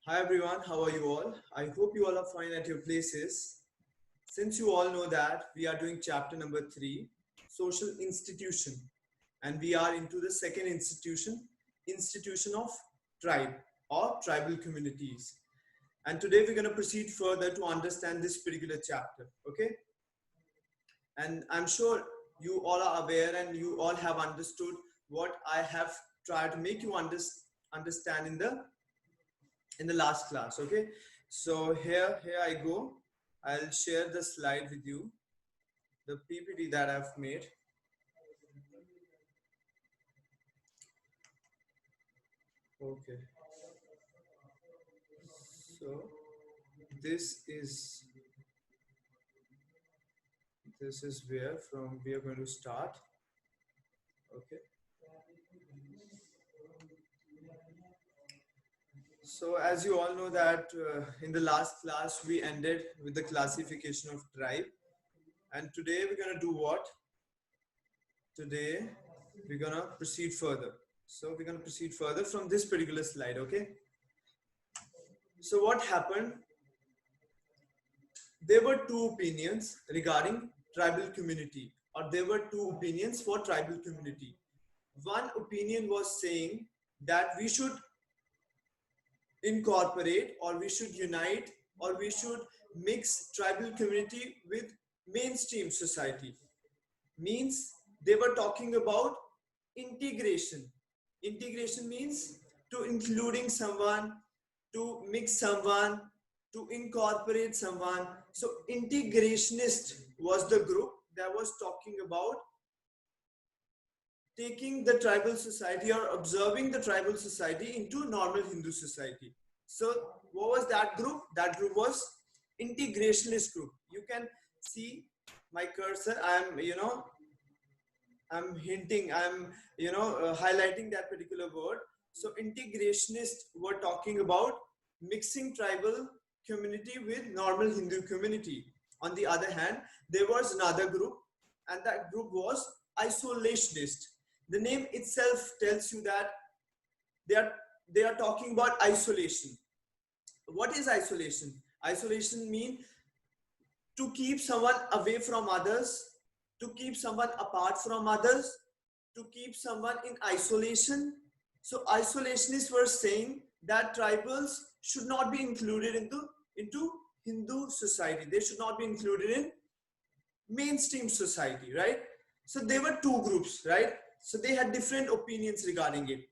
Hi everyone, how are you all? I hope you all are fine at your places. Since you all know that we are doing chapter number 3, social institution, and we are into the second institution, institution of tribe or tribal communities. And today we're going to proceed further to understand this particular chapter, okay? And I'm sure you all are aware and you all have understood what I have tried to make you understand in the last class. Okay, so here I go. I'll share the slide with you, the PPT that I've made. Okay, so this is this is where from we are going to start. Okay, so as you all know that in the last class we ended with the classification of tribe, and today we're going to do what? Today we're going to proceed further. So we're going to proceed further from this particular slide. Okay, so what happened? There were two opinions regarding tribal community, or there were two opinions for tribal community. One opinion was saying that we should incorporate, or we should unite, or we should mix tribal community with mainstream society. Means they were talking about integration. Integration means to including someone, to mix someone, to incorporate someone. So integrationist was the group that was talking about taking the tribal society or observing the tribal society into normal Hindu society. So what was that group? That group was integrationist group. You can see my cursor. I'm hinting, highlighting that particular word. So integrationists were talking about mixing tribal community with normal Hindu community. On the other hand, there was another group, and that group was isolationist. The name itself tells you that they are they are talking about isolation. What is isolation? Isolation means to keep someone away from others, to keep someone apart from others, to keep someone in isolation. So isolationists were saying that tribals should not be included into Hindu society. They should not be included in mainstream society, right? So there were two groups, right? So they had different opinions regarding it.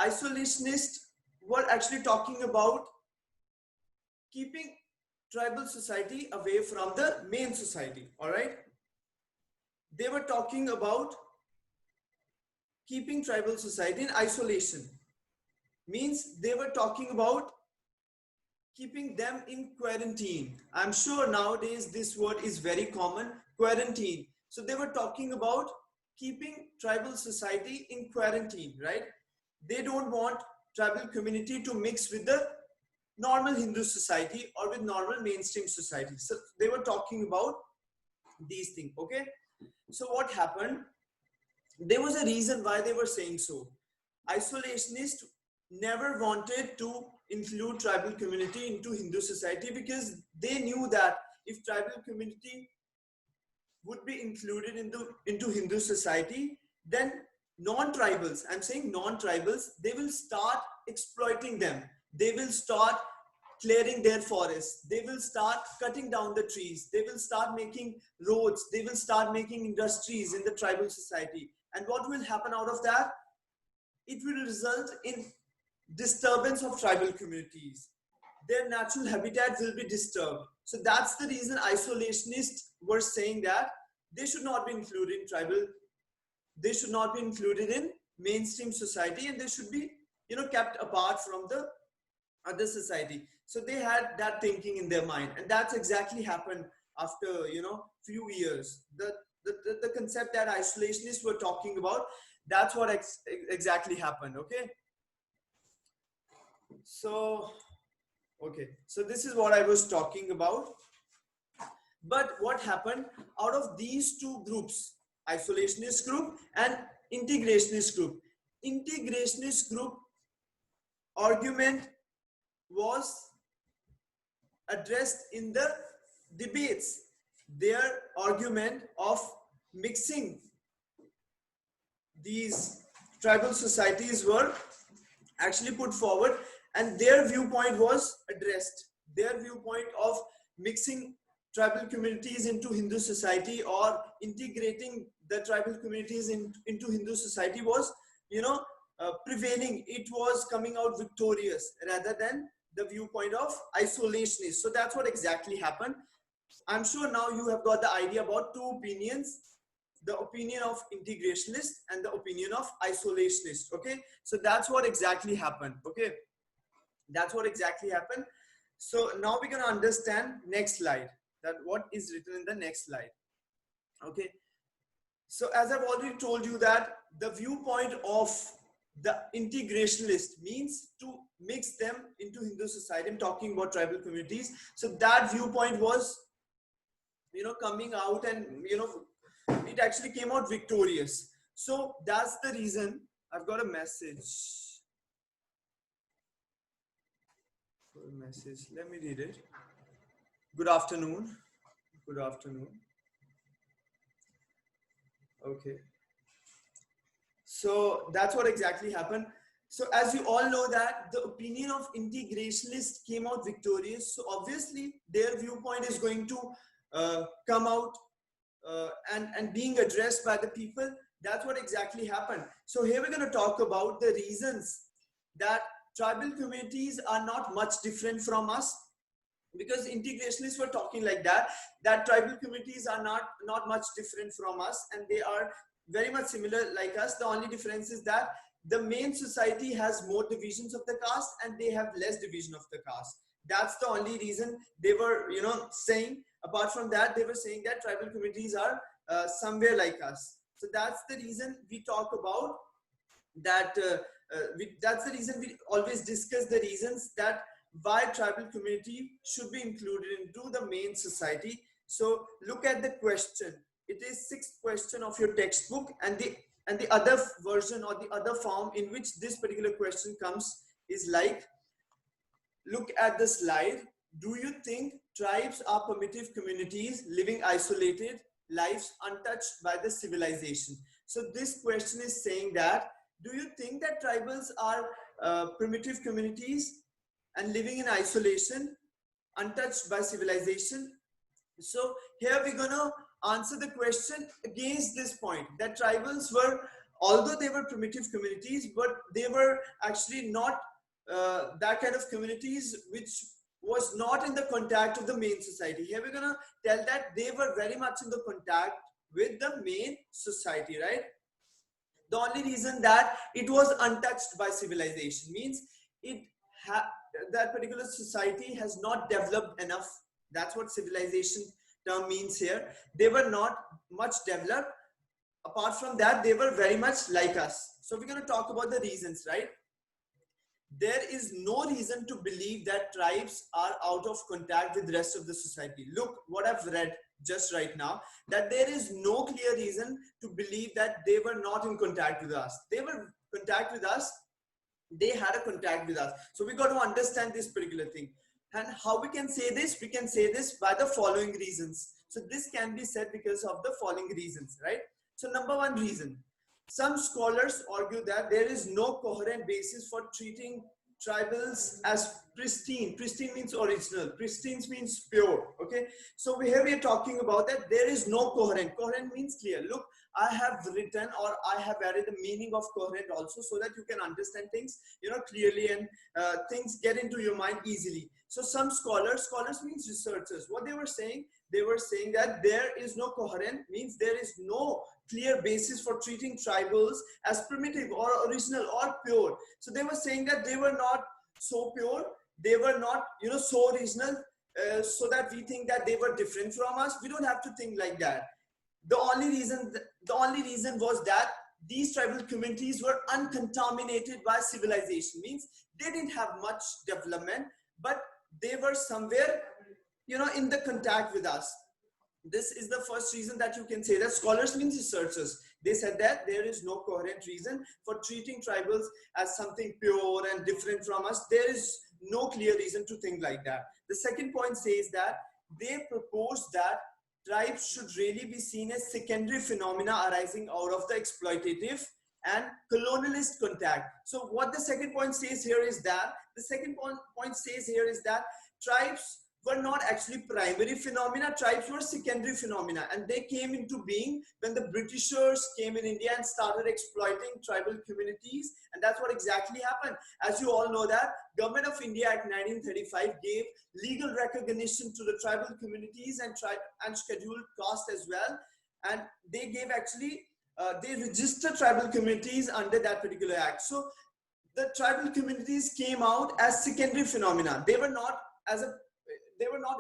Isolationists were actually talking about keeping tribal society away from the main society, all right? They were talking about keeping tribal society in isolation. Means they were talking about keeping them in quarantine. I'm sure nowadays this word is very common, quarantine. So they were talking about keeping tribal society in quarantine, right? They don't want tribal community to mix with the normal Hindu society or with normal mainstream society. So they were talking about these things, okay? So what happened? There was a reason why they were saying so. Isolationists never wanted to include tribal community into Hindu society because they knew that if tribal community would be included into Hindu society, then non-tribals, I'm saying non-tribals, they will start exploiting them. They will start clearing their forests. They will start cutting down the trees. They will start making roads. They will start making industries in the tribal society. And what will happen out of that? It will result in disturbance of tribal communities. Their natural habitat will be disturbed. So that's the reason isolationists were saying that they should not be included in tribal, they should not be included in mainstream society, and they should be, kept apart from the other society. So they had that thinking in their mind, and that's exactly happened after few years. The concept that isolationists were talking about, that's what exactly happened. Okay, so so this is what I was talking about. But what happened out of these two groups, isolationist group and integrationist group? Integrationist group argument was addressed in the debates. Their argument of mixing these tribal societies were actually put forward, and their viewpoint was addressed. Their viewpoint of mixing tribal communities into Hindu society, or integrating the tribal communities into Hindu society, was, prevailing. It was coming out victorious rather than the viewpoint of isolationists. So that's what exactly happened. I'm sure now you have got the idea about two opinions: the opinion of integrationist and the opinion of isolationist. Okay, so that's what exactly happened. Okay, that's what exactly happened. So now we're going to understand next slide, that what is written in the next slide. Okay, so as I've already told you, that the viewpoint of the integrationalist means to mix them into Hindu society. I'm talking about tribal communities. So that viewpoint was, coming out, and it actually came out victorious. So that's the reason I've got a message. Let me read it. Good afternoon. Good afternoon. Okay. So that's what exactly happened. So as you all know, that the opinion of integrationalists came out victorious. So obviously their viewpoint is going to come out and being addressed by the people. That's what exactly happened. So here we're going to talk about the reasons that tribal communities are not much different from us, because integrationists were talking like that tribal communities are not much different from us, and they are very much similar like us. The only difference is that the main society has more divisions of the caste and they have less division of the caste. That's the only reason they were, saying. Apart from that, they were saying that tribal communities are somewhere like us. So that's the reason we talk about that. That's the reason we always discuss the reasons that why tribal community should be included into the main society. So look at the question. It is sixth question of your textbook, and the other version or the other form in which this particular question comes is like, look at the slide. Do you think tribes are primitive communities living isolated lives untouched by the civilization? So this question is saying that, do you think that tribals are primitive communities and living in isolation, untouched by civilization? So here we're going to answer the question against this point, that tribals were, although they were primitive communities, but they were actually not that kind of communities which was not in the contact of the main society. Here we're going to tell that they were very much in the contact with the main society, right? The only reason that it was untouched by civilization means that particular society has not developed enough. That's what civilization term means here. They were not much developed. Apart from that, they were very much like us. So we're going to talk about the reasons, right? There is no reason to believe that tribes are out of contact with the rest of the society. Look what I've read just right now, that there is no clear reason to believe that they were not in contact with us. They were in contact with us. They had a contact with us. So we got to understand this particular thing. And how we can say this? We can say this by the following reasons. So this can be said because of the following reasons, right? So number one reason, some scholars argue that there is no coherent basis for treating tribals as pristine. Pristine means original. Pristine means pure. Okay. So here we are talking about that there is no coherent. Coherent means clear. Look, I have written, or I have added the meaning of coherent also, so that you can understand things, clearly, and things get into your mind easily. So some scholars means researchers, what they were saying that there is no coherent, means there is no clear basis for treating tribals as primitive or original or pure. So they were saying that they were not so pure, they were not, so original, so that we think that they were different from us. We don't have to think like that. The only reason was that these tribal communities were uncontaminated by civilization, means they didn't have much development, but they were somewhere, in the contact with us. This is the first reason that you can say that scholars means researchers. They said that there is no coherent reason for treating tribals as something pure and different from us. There is no clear reason to think like that. The second point says that they propose that tribes should really be seen as secondary phenomena arising out of the exploitative and colonialist contact. So what the second point says here is that, tribes were not actually primary phenomena, tribes were secondary phenomena, and they came into being when the Britishers came in India and started exploiting tribal communities, and that's what exactly happened. As you all know that Government of India Act 1935 gave legal recognition to the tribal communities and scheduled caste as well, and they gave actually they registered tribal communities under that particular act. So the tribal communities came out as secondary phenomena. They were not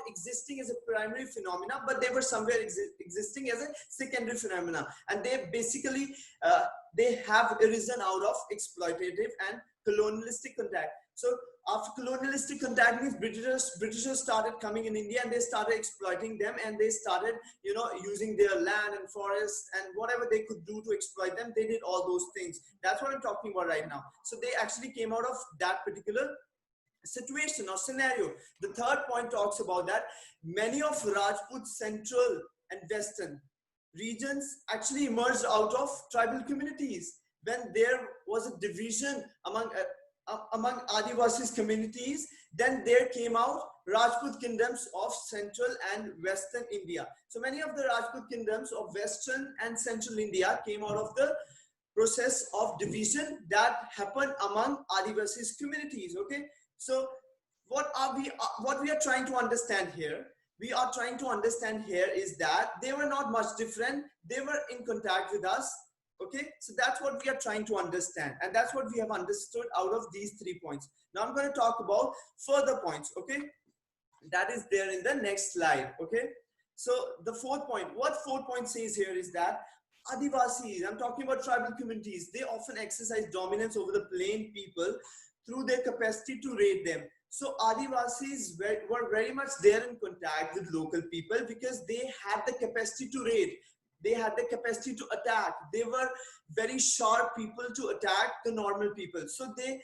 existing as a primary phenomena, but they were somewhere existing as a secondary phenomena, and they basically they have arisen out of exploitative and colonialistic contact. So after colonialistic contact means Britishers started coming in India and they started exploiting them, and they started, you know, using their land and forests and whatever they could do to exploit them. They did all those things. That's what I'm talking about right now. So they actually came out of that particular situation or scenario. The third point talks about that many of Rajput's central and western regions actually emerged out of tribal communities. When there was a division among Adivasis communities, then there came out Rajput kingdoms of central and western India. So many of the Rajput kingdoms of western and central India came out of the process of division that happened among Adivasis communities. Okay, so what we are trying to understand here? We are trying to understand here is that they were not much different. They were in contact with us. Okay, so that's what we are trying to understand, and that's what we have understood out of these 3 points. Now I'm going to talk about further points. Okay, that is there in the next slide. Okay, so the fourth point, what fourth point says here is that Adivasis, I'm talking about tribal communities, they often exercise dominance over the plain people through their capacity to raid them. So Adivasis were very much there in contact with local people because they had the capacity to raid. They had the capacity to attack. They were very sharp people to attack the normal people. So they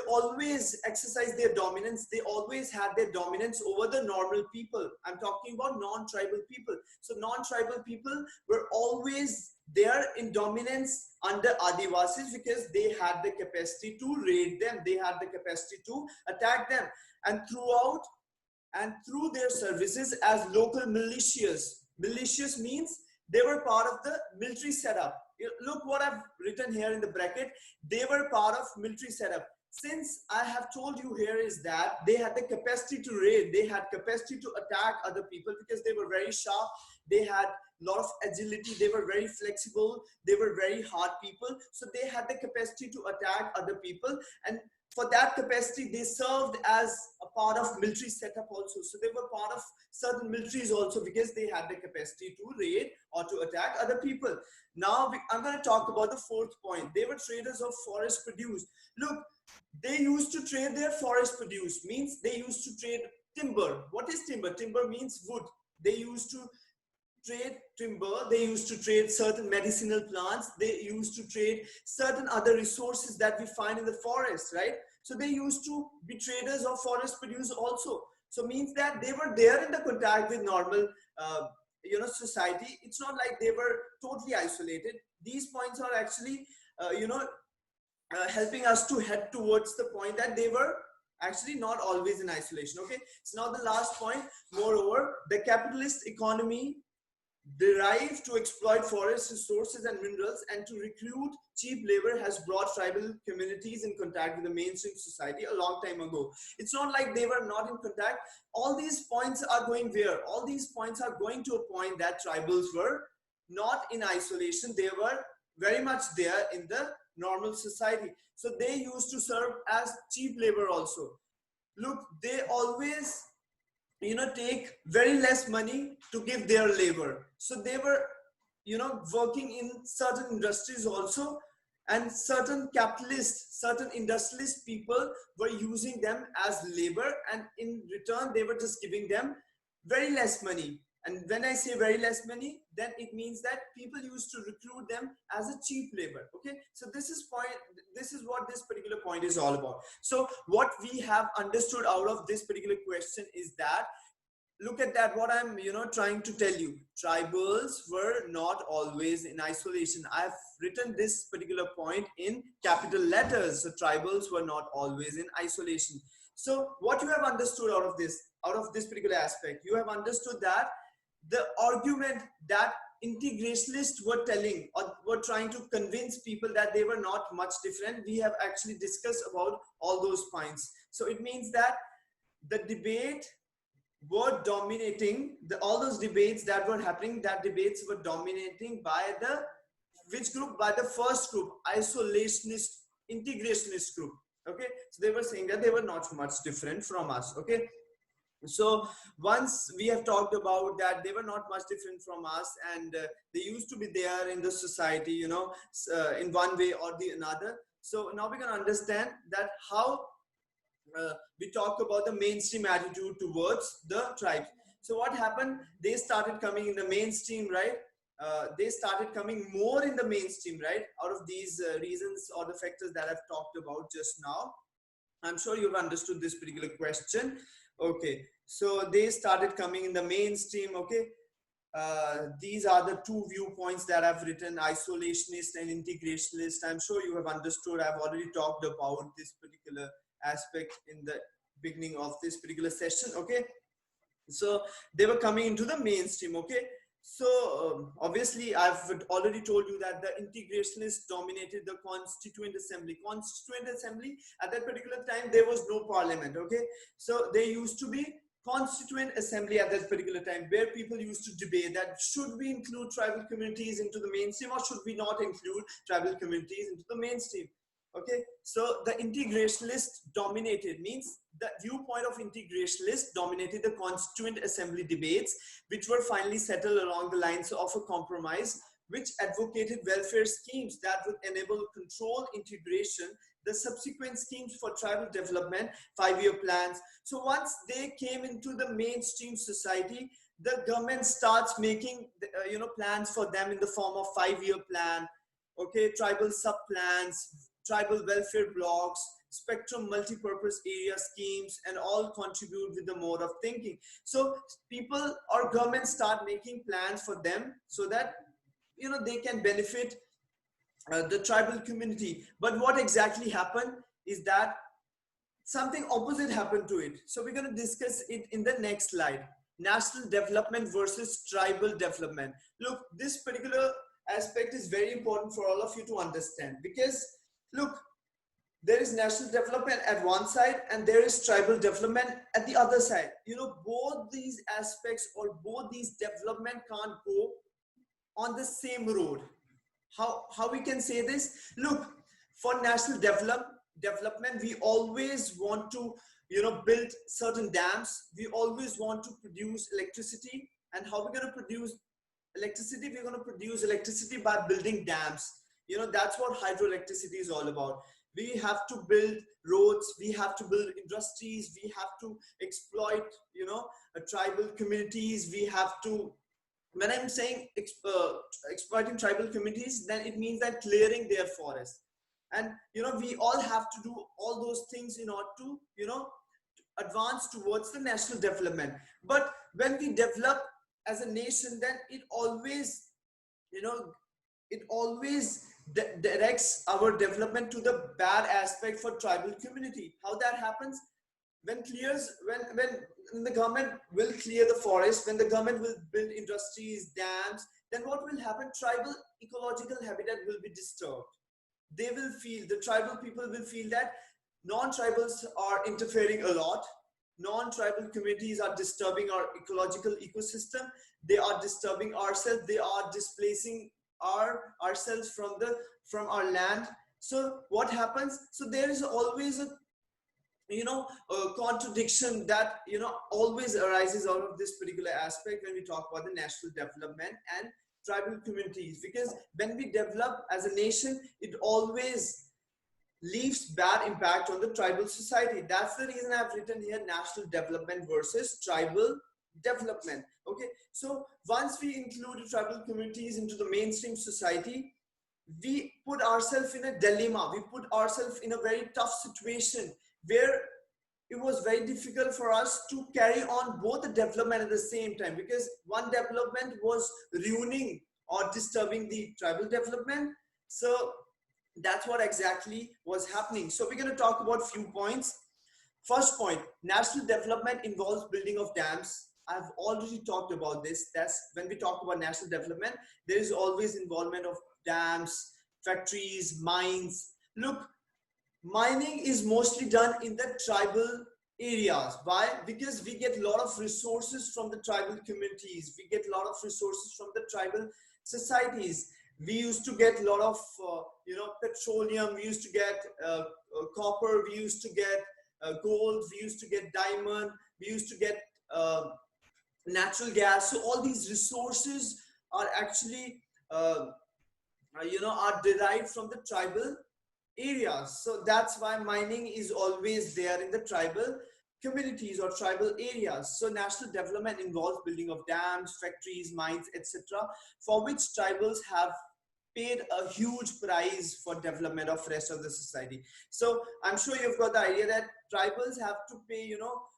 always exercised their dominance. They always had their dominance over the normal people. I'm talking about non-tribal people. So non-tribal people were always there in dominance under Adivasis because they had the capacity to raid them. They had the capacity to attack them. And through their services as local militias. Militias means they were part of the military setup. Look what I've written here in the bracket. They were part of military setup. Since I have told you here is that they had the capacity to raid, they had capacity to attack other people because they were very sharp. They had a lot of agility. They were very flexible. They were very hard people. So they had the capacity to attack other people. And for that capacity, they served as a part of military setup also. So they were part of certain militaries also because they had the capacity to raid or to attack other people. Now, I'm going to talk about the fourth point. They were traders of forest produce. Look, they used to trade their forest produce, means they used to trade timber. What is timber? Timber means wood. They used to trade timber, they used to trade certain medicinal plants, they used to trade certain other resources that we find in the forest, right? So they used to be traders of forest produce also. So means that they were there in the contact with normal society. It's not like they were totally isolated. These points are actually helping us to head towards the point that they were actually not always in isolation. Okay, so now the last point, moreover, the capitalist economy derived to exploit forest resources and minerals and to recruit cheap labor has brought tribal communities in contact with the mainstream society a long time ago. It's not like they were not in contact. All these points are going where? All these points are going to a point that tribals were not in isolation. They were very much there in the normal society. So they used to serve as cheap labor also. Look, they always take very less money to give their labor. So they were, working in certain industries also, and certain capitalists, certain industrialist people were using them as labor, and in return, they were just giving them very less money. And when I say very less money, then it means that people used to recruit them as a cheap labor. Okay, so this is what this particular point is all about. So what we have understood out of this particular question is that, look at that, what I'm trying to tell you, tribals were not always in isolation. I've written this particular point in capital letters. So tribals were not always in isolation. So what you have understood out of this particular aspect, you have understood that the argument that integrationists were telling or were trying to convince people that they were not much different, we have actually discussed about all those points. So it means that the debate were dominating, all those debates that were happening, that debates were dominating by the which group? By the first group, isolationist, integrationist group. Okay, so they were saying that they were not much different from us. Okay, so once we have talked about that they were not much different from us, and they used to be there in the society, in one way or the another. So now we can understand that how we talk about the mainstream attitude towards the tribes. So what happened? They started coming in the mainstream, right? They started coming more in the mainstream, right? Out of these reasons or the factors that I've talked about just now. I'm sure you've understood this particular question. Okay, so they started coming in the mainstream. Okay, these are the two viewpoints that I've written, isolationist and integrationist. I'm sure you have understood. I've already talked about this particular aspect in the beginning of this particular session. Okay, so they were coming into the mainstream. Okay, so obviously I've already told you that the integrationists dominated the constituent assembly. At that particular time there was no parliament. Okay, so they used to be constituent assembly at that particular time, where people used to debate that should we include tribal communities into the mainstream or should we not include tribal communities into the mainstream. Okay, so the integrationalist dominated, means the viewpoint of integrationalists dominated the constituent assembly debates, which were finally settled along the lines of a compromise which advocated welfare schemes that would enable controlled integration, the subsequent schemes for tribal development, 5-year plans. So once they came into the mainstream society, the government starts making plans for them in the form of 5-year plan, okay, tribal sub plans, tribal welfare blocks, spectrum multi-purpose area schemes, and all contribute with the mode of thinking. So people or governments start making plans for them so that they can benefit the tribal community. But what exactly happened is that something opposite happened to it. So we're going to discuss it in the next slide. National development versus tribal development. Look, this particular aspect is very important for all of you to understand, because look, there is national development at one side and there is tribal development at the other side. Both these aspects or both these development can't go on the same road. How we can say this? Look, for national development, we always want to build certain dams. We always want to produce electricity. And how we're going to produce electricity? We're going to produce electricity by building dams. That's what hydroelectricity is all about. We have to build roads, we have to build industries, we have to exploit tribal communities. We have to, when I'm saying exploiting tribal communities, then it means that clearing their forests. And we all have to do all those things in order to advance towards the national development. But when we develop as a nation, then it always directs our development to the bad aspect for tribal community. How that happens? When the government will clear the forest, when the government will build industries, dams, then what will happen? Tribal ecological habitat will be disturbed. The tribal people will feel that non-tribals are interfering a lot. Non-tribal communities are disturbing our ecological ecosystem. They are disturbing ourselves. They are displacing ourselves from our land. So what happens? So there is always a contradiction that always arises out of this particular aspect when we talk about the national development and tribal communities, because when we develop as a nation, it always leaves bad impact on the tribal society. That's the reason I've written here national development versus tribal development. Okay, so once we included tribal communities into the mainstream society, we put ourselves in a dilemma, we put ourselves in a very tough situation where it was very difficult for us to carry on both the development at the same time, because one development was ruining or disturbing the tribal development. So that's what exactly was happening. So we're going to talk about few points. First point, national development involves building of dams. I've already talked about this. That's when we talk about national development, there is always involvement of dams, factories, mines. Look, mining is mostly done in the tribal areas. Why? Because we get a lot of resources from the tribal communities. We get a lot of resources from the tribal societies. We used to get a lot of petroleum. We used to get copper. We used to get gold. We used to get diamond. We used to get natural gas. So all these resources are actually are derived from the tribal areas. So that's why mining is always there in the tribal communities or tribal areas. So national development involves building of dams, factories, mines, etc., for which tribals have paid a huge price for development of rest of the society. So I'm sure you've got the idea that tribals have to pay,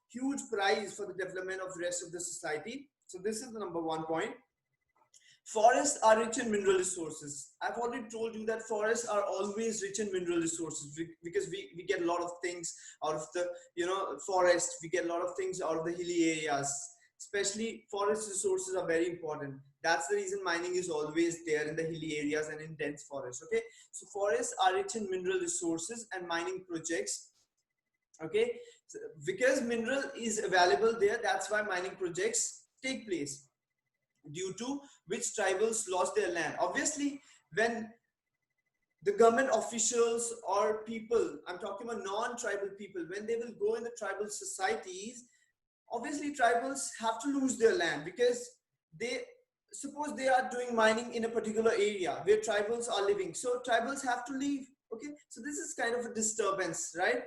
huge price for the development of rest of the society. So this is the number one point. Forests are rich in mineral resources. I've already told you that forests are always rich in mineral resources because we get a lot of things out of the forest. We get a lot of things out of the hilly areas. Especially forest resources are very important. That's the reason mining is always there in the hilly areas and in dense forests. Okay, so forests are rich in mineral resources and mining projects. Okay, so because mineral is available there, that's why mining projects take place, due to which tribals lost their land. Obviously, when the government officials or people, I'm talking about non-tribal people, when they will go in the tribal societies, obviously tribals have to lose their land, because they suppose they are doing mining in a particular area where tribals are living, so tribals have to leave. Okay, so this is kind of a disturbance, right?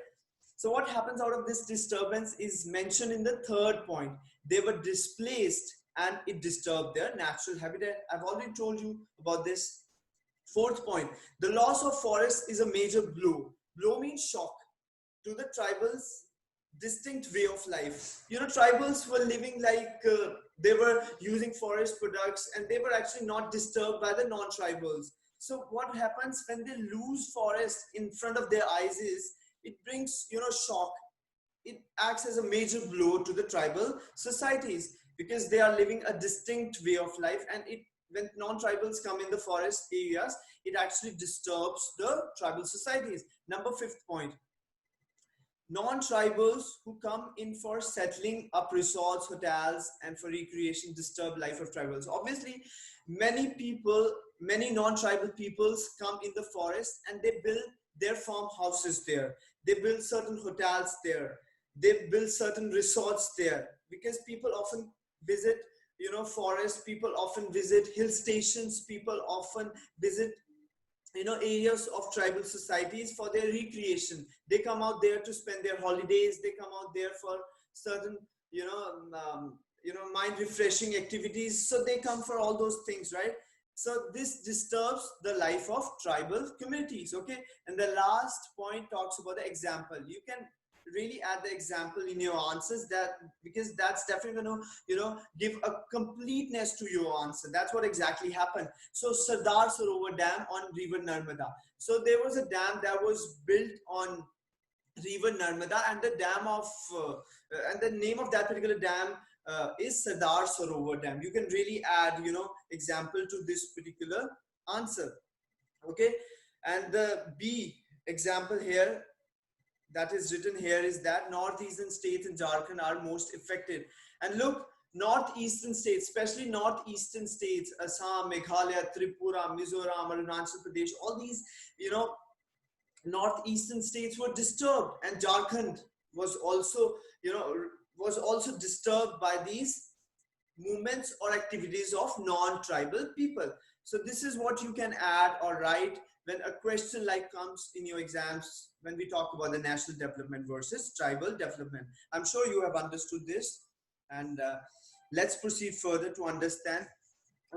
So what happens out of this disturbance is mentioned in the third point. They were displaced and it disturbed their natural habitat. I've already told you about this. Fourth point, the loss of forests is a major blow. Blow means shock to the tribals' distinct way of life. Tribals were living like they were using forest products and they were actually not disturbed by the non-tribals. So what happens when they lose forest in front of their eyes is it brings shock. It acts as a major blow to the tribal societies, because they are living a distinct way of life, and when non-tribals come in the forest areas, it actually disturbs the tribal societies. Number fifth point, non-tribals who come in for settling up resorts, hotels, and for recreation disturb life of tribals. Obviously, many non-tribal peoples come in the forest and they build their farmhouses there. They build certain hotels there. They build certain resorts there, because people often visit forests. People often visit hill stations. People often visit areas of tribal societies for their recreation. They come out there to spend their holidays. They come out there for certain mind refreshing activities. So they come for all those things, right? So this disturbs the life of tribal communities. Okay, and the last point talks about the example. You can really add the example in your answers, that because that's definitely going to give a completeness to your answer. That's what exactly happened. So Sardar Sarovar Dam on river Narmada. So there was a dam that was built on river Narmada, and the dam of and the name of that particular dam is Sardar Sarovar Dam. You can really add example to this particular answer. Okay, and the B example here that is written here is that northeastern states in Jharkhand are most affected. And look, northeastern states, especially northeastern states, Assam, Meghalaya, Tripura, Mizoram, Arunachal Pradesh, all these northeastern states were disturbed, and Jharkhand was also disturbed by these movements or activities of non-tribal people. So this is what you can add or write when a question like comes in your exams, when we talk about the national development versus tribal development. I'm sure you have understood this, and let's proceed further to understand.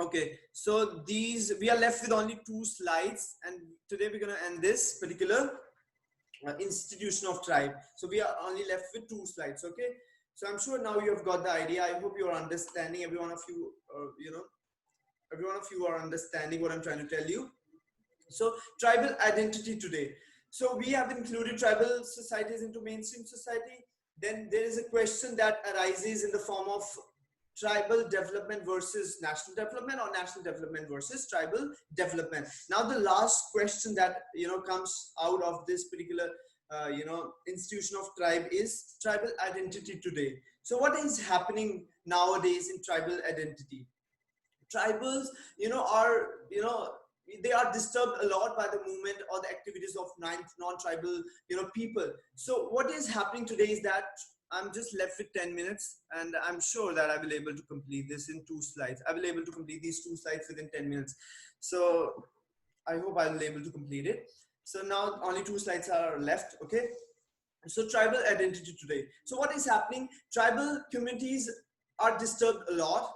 Okay, so these, we are left with only 2 slides, and today we're going to end this particular institution of tribe. So we are only left with 2 slides. Okay, so I'm sure now you have got the idea. I hope you are understanding. Every one of you, every one of you are understanding what I'm trying to tell you. So tribal identity today. So we have included tribal societies into mainstream society. Then there is a question that arises in the form of tribal development versus national development, or national development versus tribal development. Now the last question that comes out of this particular institution of tribe is tribal identity today. So what is happening nowadays in tribal identity? Tribals are they are disturbed a lot by the movement or the activities of non-tribal people. So what is happening today is that I'm just left with 10 minutes, and I'm sure that I will able to complete this in 2 slides. I will able to complete these 2 slides within 10 minutes. So I hope I will able to complete it. So now only 2 slides are left. Okay, so tribal identity today. So what is happening? Tribal communities are disturbed a lot.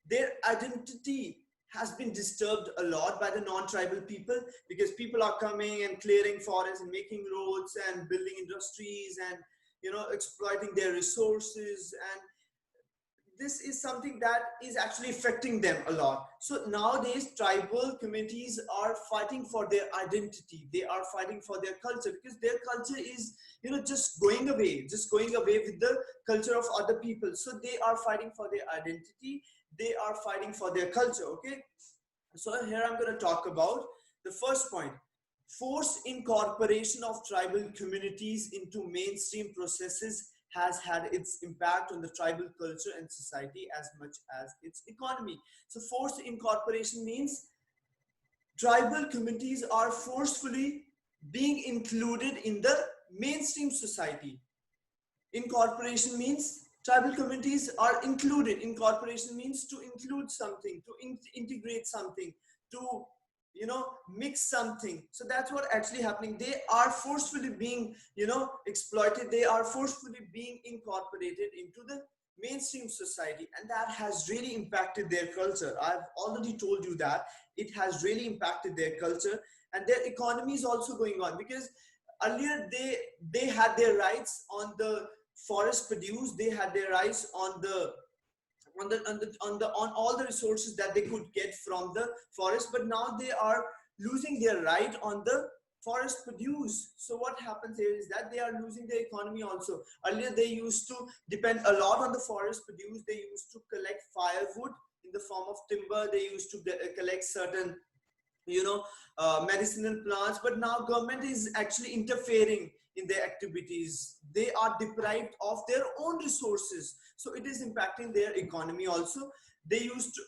Their identity has been disturbed a lot by the non-tribal people, because people are coming and clearing forests and making roads and building industries and exploiting their resources, and this is something that is actually affecting them a lot. So nowadays tribal communities are fighting for their identity. They are fighting for their culture, because their culture is just going away with the culture of other people. So they are fighting for their identity, they are fighting for their culture. Okay, so here I'm going to talk about the first point: forced incorporation of tribal communities into mainstream processes has had its impact on the tribal culture and society as much as its economy. So forced incorporation means tribal communities are forcefully being included in the mainstream society. Incorporation means tribal communities are included. Incorporation means to include something, to integrate something, to mix something. So that's what actually happening. They are forcefully being exploited. They are forcefully being incorporated into the mainstream society, and that has really impacted their culture. I've already told you that it has really impacted their culture, and their economy is also going on, because earlier they had their rights on the forest produce. They had their rights on the on all the resources that they could get from the forest, but now they are losing their right on the forest produce. So what happens here is that they are losing their economy also. Earlier they used to depend a lot on the forest produce. They used to collect firewood in the form of timber. They used to collect certain medicinal plants, but now government is actually interfering in their activities. They are deprived of their own resources, so it is impacting their economy also. They used to,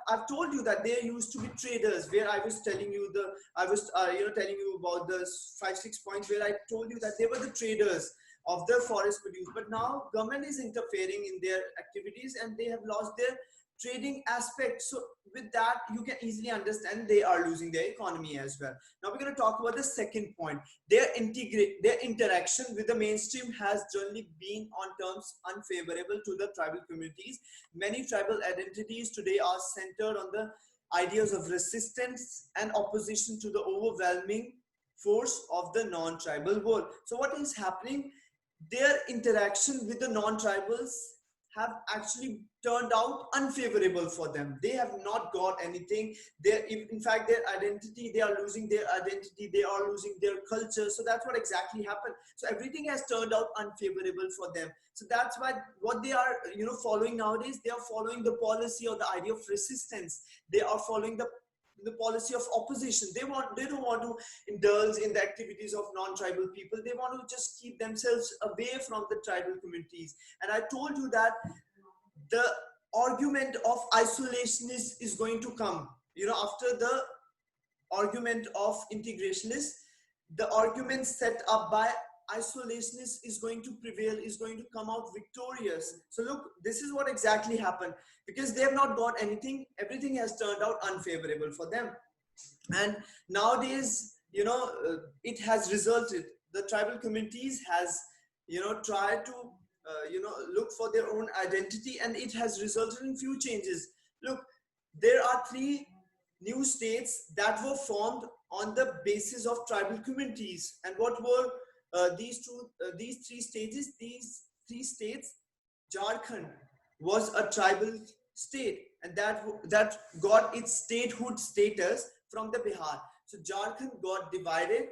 I've told you that there used to be traders, where I was telling you telling you about the 5-6 points, where I told you that they were the traders of the forest produce, but now government is interfering in their activities and they have lost their trading aspect. So with that, you can easily understand they are losing their economy as well. Now we're going to talk about the second point. Their interaction with the mainstream has generally been on terms unfavorable to the tribal communities. Many tribal identities today are centered on the ideas of resistance and opposition to the overwhelming force of the non-tribal world. So what is happening? Their interaction with the non-tribals have actually turned out unfavorable for them. They have not got anything. They, in fact, their identity, they are losing their identity. They are losing their culture. So that's what exactly happened. So everything has turned out unfavorable for them. So that's why what they are, following nowadays, they are following the policy or the idea of resistance. They are following the policy of opposition. They don't want to indulge in the activities of non-tribal people. They want to just keep themselves away from the tribal communities. And I told you that the argument of isolationist is going to come. After the argument of integrationist, the argument set up by isolationist is going to prevail, is going to come out victorious. So look, this is what exactly happened, because they have not got anything. Everything has turned out unfavorable for them. And nowadays, it has resulted, the tribal communities has tried to look for their own identity, and it has resulted in few changes. Look, there are three new states that were formed on the basis of tribal communities. And what were these three stages? These three states: Jharkhand was a tribal state, and that got its statehood status from the Bihar. So Jharkhand got divided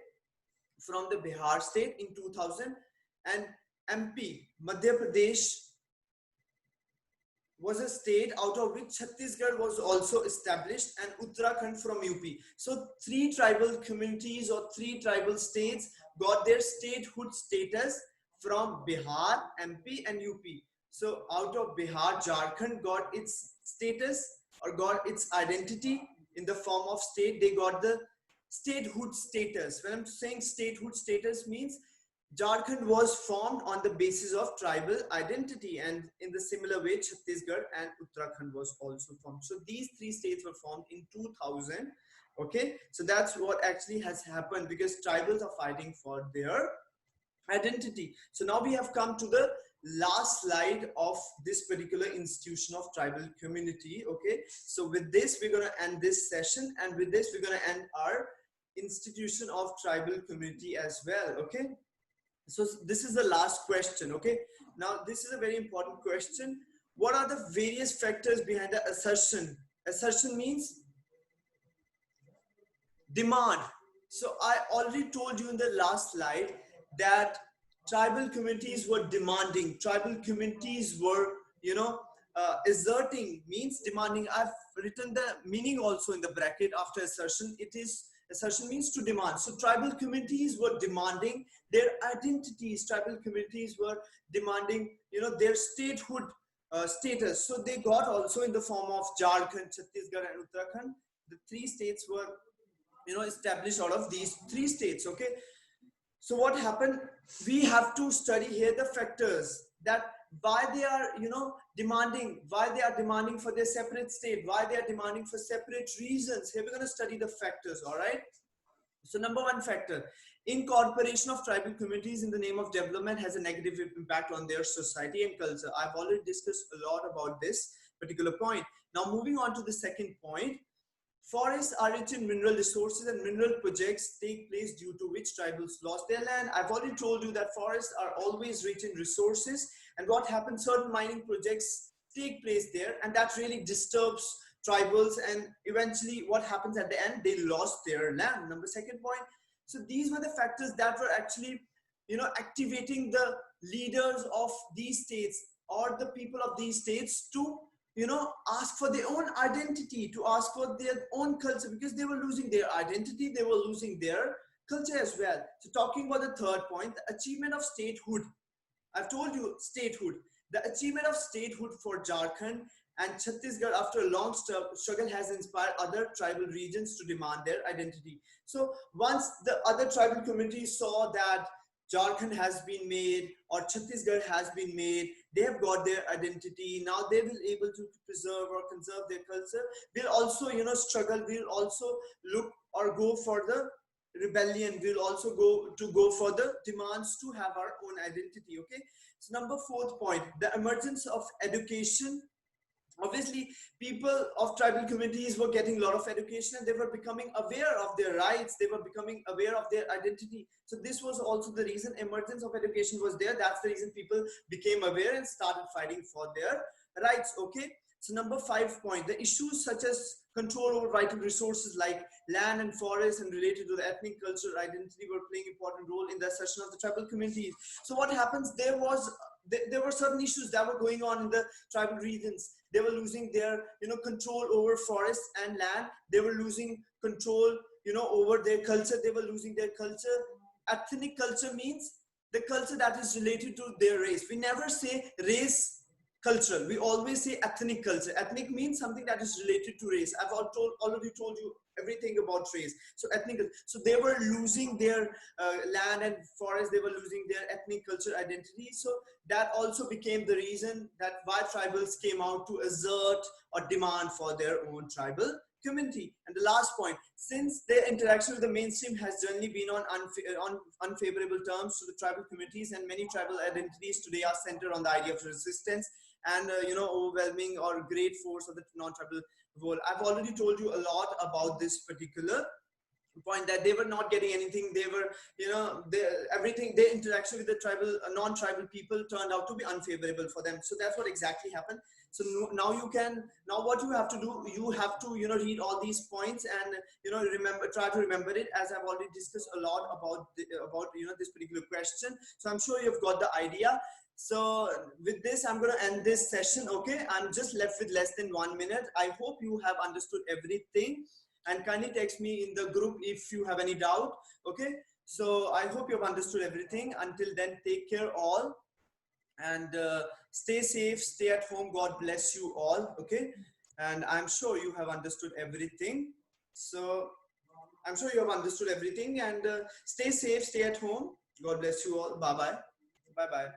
from the Bihar state in 2000, and MP, Madhya Pradesh, was a state out of which Chhattisgarh was also established, and Uttarakhand from UP. So three tribal communities or three tribal states got their statehood status from Bihar, MP and UP. So out of Bihar, Jharkhand got its status or got its identity in the form of state. They got the statehood status. When I'm saying statehood status, means Jharkhand was formed on the basis of tribal identity, and in the similar way, Chhattisgarh and Uttarakhand was also formed. So these three states were formed in 2000. Okay, so that's what actually has happened, because tribals are fighting for their identity. So now we have come to the last slide of this particular institution of tribal community. Okay, so with this, we're going to end this session, and with this, we're going to end our institution of tribal community as well. Okay. So this is the last question. Okay, now this is a very important question. What are the various factors behind the assertion? Assertion means demand. So I already told you in the last slide that tribal communities were demanding. Tribal communities were, asserting means demanding. I've written the meaning also in the bracket after assertion. It is, assertion means to demand. So tribal communities were demanding their identities. Tribal communities were demanding, their statehood status. So they got also in the form of Jharkhand, Chhattisgarh and Uttarakhand. The three states were, established out of these three states. Okay. So what happened? We have to study here the factors that why they are, demanding, why they are demanding for their separate state, why they are demanding for separate reasons. Here we're going to study the factors. All right. So number one factor, incorporation of tribal communities in the name of development has a negative impact on their society and culture. I've already discussed a lot about this particular point. Now moving on to the second point. Forests are rich in mineral resources, and mineral projects take place due to which tribals lost their land. I've already told you that forests are always rich in resources, and what happens, certain mining projects take place there, and that really disturbs tribals, and eventually what happens at the end, they lost their land. Number second point. So these were the factors that were actually, activating the leaders of these states or the people of these states to, ask for their own identity, to ask for their own culture, because they were losing their identity, they were losing their culture as well. So talking about the third point, the achievement of statehood. I've told you statehood. The achievement of statehood for Jharkhand and Chhattisgarh after a long struggle has inspired other tribal regions to demand their identity. So once the other tribal communities saw that Jharkhand has been made or Chhattisgarh has been made, they have got their identity. Now they will able to preserve or conserve their culture. We'll also, struggle. We'll also look or go for the rebellion. We'll also go for the demands to have our own identity. Okay. So number fourth point, the emergence of education. Obviously, people of tribal communities were getting a lot of education, and they were becoming aware of their rights. They were becoming aware of their identity. So this was also the reason emergence of education was there. That's the reason people became aware and started fighting for their rights. Okay. So number 5 point, the issues such as control over vital resources like land and forest and related to the ethnic cultural identity were playing an important role in the assertion of the tribal communities. So what happens? There were certain issues that were going on in the tribal regions. They were losing their, control over forests and land. They were losing control, over their culture. They were losing their culture. Ethnic culture means the culture that is related to their race. We never say race cultural. We always say ethnic culture. Ethnic means something that is related to race. I've already told you everything about race. So ethnic. So they were losing their land and forest. They were losing their ethnic culture identity. So that also became the reason that why tribals came out to assert or demand for their own tribal community. And the last point, since their interaction with the mainstream has generally been on unfavorable terms to the tribal communities, and many tribal identities today are centered on the idea of resistance and overwhelming or great force of the non-tribal world. I've already told you a lot about this particular point, that they were not getting anything. They were, everything, their interaction with the tribal non-tribal people turned out to be unfavorable for them. So that's what exactly happened. So now what you have to do, you have to read all these points and try to remember it, as I've already discussed a lot about this particular question. So I'm sure you've got the idea. So with this, I'm going to end this session. Okay, I'm just left with less than 1 minute. I hope you have understood everything, and kindly text me in the group if you have any doubt. Okay, so I hope you have understood everything. Until then, take care all, and stay safe, stay at home. God bless you all. Okay, and I'm sure you have understood everything. So I'm sure you have understood everything, and stay safe, stay at home. God bless you all. Bye bye. Bye bye.